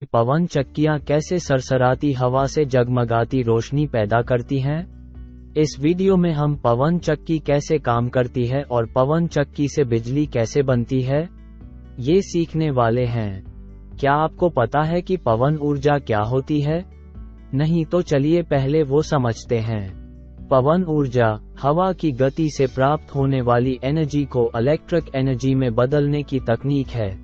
पवन चक्कियां कैसे सरसराती हवा से जगमगाती रोशनी पैदा करती हैं? इस वीडियो में हम पवन चक्की कैसे काम करती है और पवन चक्की से बिजली कैसे बनती है, ये सीखने वाले हैं। क्या आपको पता है कि पवन ऊर्जा क्या होती है? नहीं तो चलिए पहले वो समझते हैं। पवन ऊर्जा हवा की गति से प्राप्त होने वाली एनर्जी को इलेक्ट्रिक एनर्जी में बदलने की तकनीक है।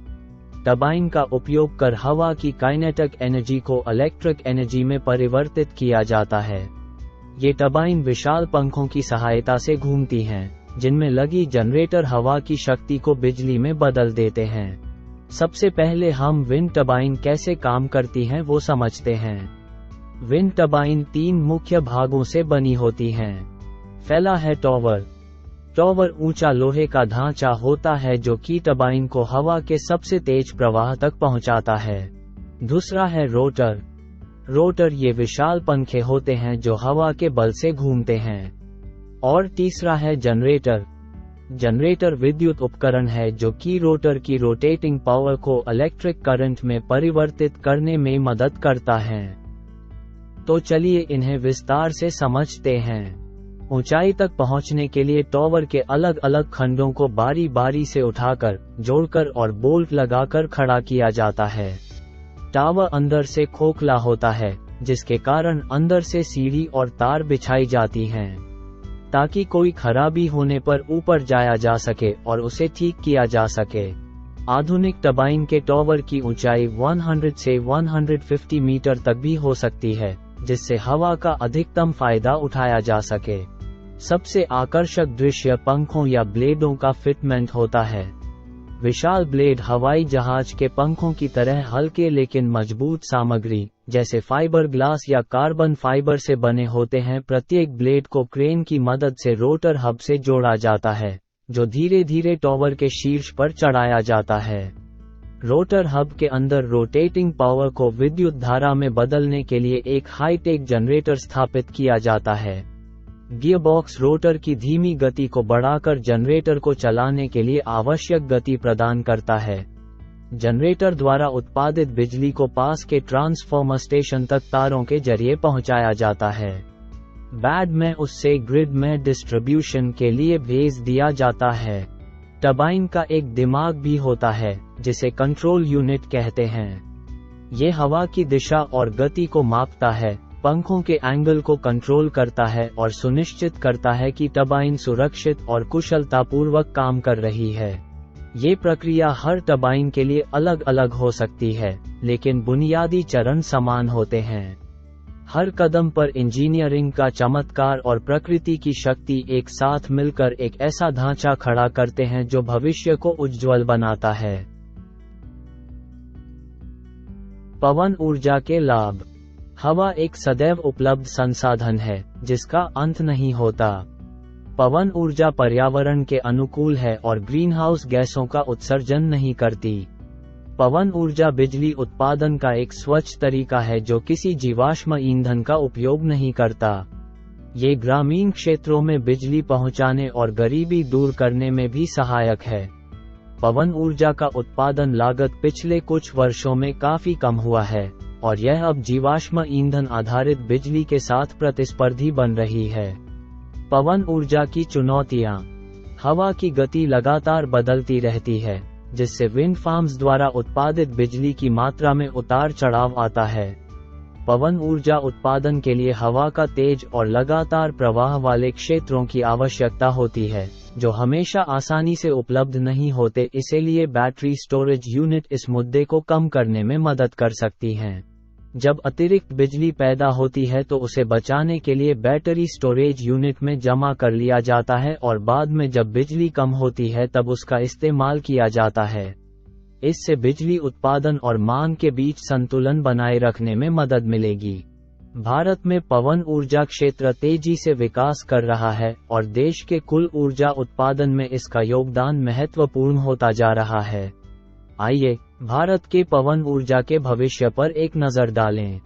टरबाइन का उपयोग कर हवा की काइनेटिक एनर्जी को इलेक्ट्रिक एनर्जी में परिवर्तित किया जाता है। ये टरबाइन विशाल पंखों की सहायता से घूमती हैं, जिनमें लगी जनरेटर हवा की शक्ति को बिजली में बदल देते हैं। सबसे पहले हम विंड टरबाइन कैसे काम करती हैं वो समझते हैं। विंड टरबाइन 3 मुख्य भागों से बनी होती हैं। पहला है टॉवर। टॉवर ऊंचा लोहे का ढांचा होता है जो कि टरबाइन को हवा के सबसे तेज प्रवाह तक पहुंचाता है। दूसरा है रोटर। रोटर ये विशाल पंखे होते हैं जो हवा के बल से घूमते हैं। और तीसरा है जनरेटर। जनरेटर विद्युत उपकरण है जो कि रोटर की रोटेटिंग पावर को इलेक्ट्रिक करंट में परिवर्तित करने में मदद करता है। तो चलिए इन्हें विस्तार से समझते हैं। ऊंचाई तक पहुंचने के लिए टॉवर के अलग अलग खंडों को बारी बारी से उठाकर, जोड़कर और बोल्ट लगाकर खड़ा किया जाता है। टावर अंदर से खोखला होता है, जिसके कारण अंदर से सीढ़ी और तार बिछाई जाती हैं, ताकि कोई खराबी होने पर ऊपर जाया जा सके और उसे ठीक किया जा सके। आधुनिक टरबाइन के टॉवर की ऊंचाई 100 से 150 मीटर तक भी हो सकती है, जिससे हवा का अधिकतम फायदा उठाया जा सके। सबसे आकर्षक दृश्य पंखों या ब्लेडों का फिटमेंट होता है। विशाल ब्लेड हवाई जहाज के पंखों की तरह हल्के लेकिन मजबूत सामग्री, जैसे फाइबर ग्लास या कार्बन फाइबर से बने होते हैं। प्रत्येक ब्लेड को क्रेन की मदद से रोटर हब से जोड़ा जाता है, जो धीरे धीरे टॉवर के शीर्ष पर चढ़ाया जाता है। रोटर हब के अंदर रोटेटिंग पावर को विद्युत धारा में बदलने के लिए एक हाईटेक जनरेटर स्थापित किया जाता है। गियरबॉक्स रोटर की धीमी गति को बढ़ाकर जनरेटर को चलाने के लिए आवश्यक गति प्रदान करता है। जनरेटर द्वारा उत्पादित बिजली को पास के ट्रांसफॉर्मर स्टेशन तक तारों के जरिए पहुंचाया जाता है। बाद में उससे ग्रिड में डिस्ट्रीब्यूशन के लिए भेज दिया जाता है। टरबाइन का एक दिमाग भी होता है, जिसे कंट्रोल यूनिट कहते हैं। ये हवा की दिशा और गति को मापता है, पंखों के एंगल को कंट्रोल करता है और सुनिश्चित करता है कि टरबाइन सुरक्षित और कुशलतापूर्वक काम कर रही है। ये प्रक्रिया हर टरबाइन के लिए अलग अलग हो सकती है, लेकिन बुनियादी चरण समान होते हैं। हर कदम पर इंजीनियरिंग का चमत्कार और प्रकृति की शक्ति एक साथ मिलकर एक ऐसा ढांचा खड़ा करते हैं जो भविष्य को उज्ज्वल बनाता है। पवन ऊर्जा के लाभ। हवा एक सदैव उपलब्ध संसाधन है, जिसका अंत नहीं होता। पवन ऊर्जा पर्यावरण के अनुकूल है और ग्रीनहाउस गैसों का उत्सर्जन नहीं करती। पवन ऊर्जा बिजली उत्पादन का एक स्वच्छ तरीका है जो किसी जीवाश्म ईंधन का उपयोग नहीं करता। ये ग्रामीण क्षेत्रों में बिजली पहुंचाने और गरीबी दूर करने में भी सहायक है। पवन ऊर्जा का उत्पादन लागत पिछले कुछ वर्षों में काफी कम हुआ है और यह अब जीवाश्म ईंधन आधारित बिजली के साथ प्रतिस्पर्धी बन रही है। पवन ऊर्जा की चुनौतियां। हवा की गति लगातार बदलती रहती है, जिससे विंड फार्म्स द्वारा उत्पादित बिजली की मात्रा में उतार चढ़ाव आता है। पवन ऊर्जा उत्पादन के लिए हवा का तेज और लगातार प्रवाह वाले क्षेत्रों की आवश्यकता होती है, जो हमेशा आसानी से उपलब्ध नहीं होते। इसीलिए बैटरी स्टोरेज यूनिट इस मुद्दे को कम करने में मदद कर सकती हैं। जब अतिरिक्त बिजली पैदा होती है तो उसे बचाने के लिए बैटरी स्टोरेज यूनिट में जमा कर लिया जाता है और बाद में जब बिजली कम होती है तब उसका इस्तेमाल किया जाता है। इससे बिजली उत्पादन और मांग के बीच संतुलन बनाए रखने में मदद मिलेगी। भारत में पवन ऊर्जा क्षेत्र तेजी से विकास कर रहा है और देश के कुल ऊर्जा उत्पादन में इसका योगदान महत्वपूर्ण होता जा रहा है। आइए भारत के पवन ऊर्जा के भविष्य पर एक नजर डालें।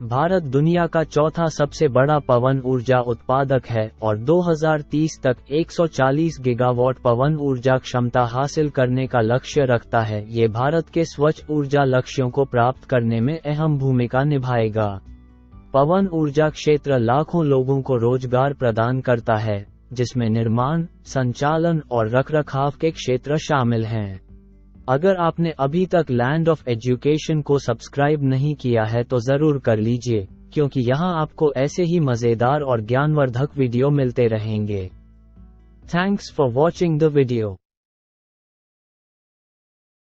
भारत दुनिया का चौथा सबसे बड़ा पवन ऊर्जा उत्पादक है और 2030 तक 140 गीगावाट पवन ऊर्जा क्षमता हासिल करने का लक्ष्य रखता है। ये भारत के स्वच्छ ऊर्जा लक्ष्यों को प्राप्त करने में अहम भूमिका निभाएगा। पवन ऊर्जा क्षेत्र लाखों लोगों को रोजगार प्रदान करता है, जिसमें निर्माण, संचालन और रखरखाव के क्षेत्र शामिल हैं। अगर आपने अभी तक लैंड ऑफ एजुकेशन को सब्सक्राइब नहीं किया है तो जरूर कर लीजिए, क्योंकि यहाँ आपको ऐसे ही मजेदार और ज्ञानवर्धक वीडियो मिलते रहेंगे। Thanks for watching the video.